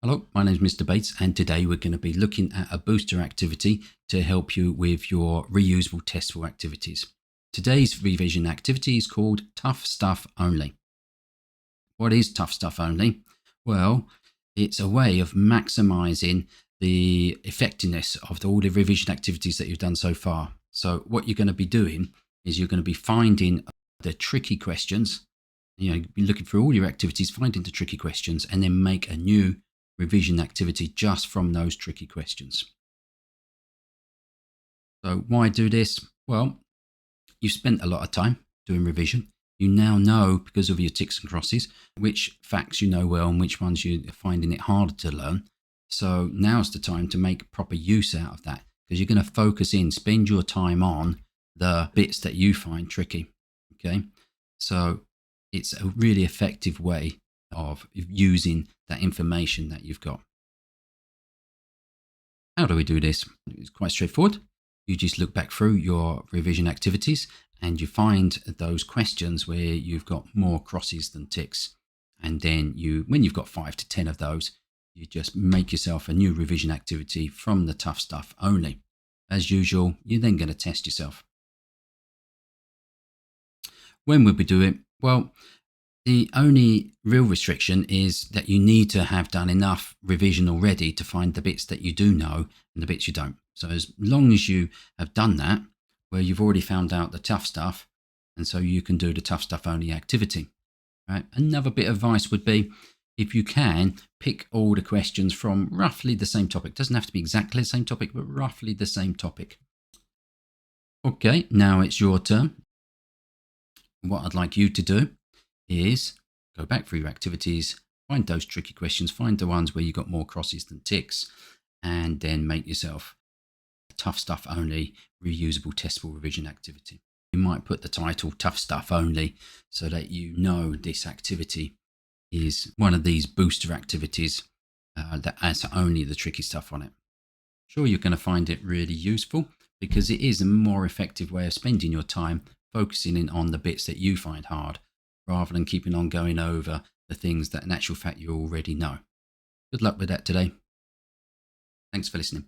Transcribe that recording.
Hello, my name is Mr. Bates, and today we're going to be looking at a booster activity to help you with your reusable testable activities. Today's revision activity is called Tough Stuff Only. What is Tough Stuff Only? Well, it's a way of maximizing the effectiveness of all the revision activities that you've done so far. So, what you're going to be doing is you're going to be finding the tricky questions. You're looking through all your activities, finding the tricky questions, and then make a new revision activity just from those tricky questions. So why do this? Well, you've spent a lot of time doing revision. You now know, because of your ticks and crosses, which facts you know well and which ones you're finding it harder to learn. So now's the time to make proper use out of that, because you're going to focus in, spend your time on the bits that you find tricky. Okay. So it's a really effective way of using that information that you've got. How do we do this? It's quite straightforward. You just look back through your revision activities and you find those questions where you've got more crosses than ticks. And then when you've got 5 to 10 of those, you just make yourself a new revision activity from the tough stuff only. As usual, you're then going to test yourself. When would we do it? Well, the only real restriction is that you need to have done enough revision already to find the bits that you do know and the bits you don't. So as long as you have done that, where you've already found out the tough stuff, and so you can do the tough stuff only activity. Right? Another bit of advice would be, if you can, pick all the questions from roughly the same topic. Doesn't have to be exactly the same topic, but roughly the same topic. Okay, now it's your turn. What I'd like you to do is go back through your activities, find those tricky questions, find the ones where you got more crosses than ticks, and then make yourself a tough stuff only reusable testable revision activity. You might put the title Tough Stuff Only so that you know this activity is one of these booster activities that has only the tricky stuff on it. Sure, you're going to find it really useful because it is a more effective way of spending your time focusing in on the bits that you find hard, rather than keeping on going over the things that in actual fact you already know. Good luck with that today. Thanks for listening.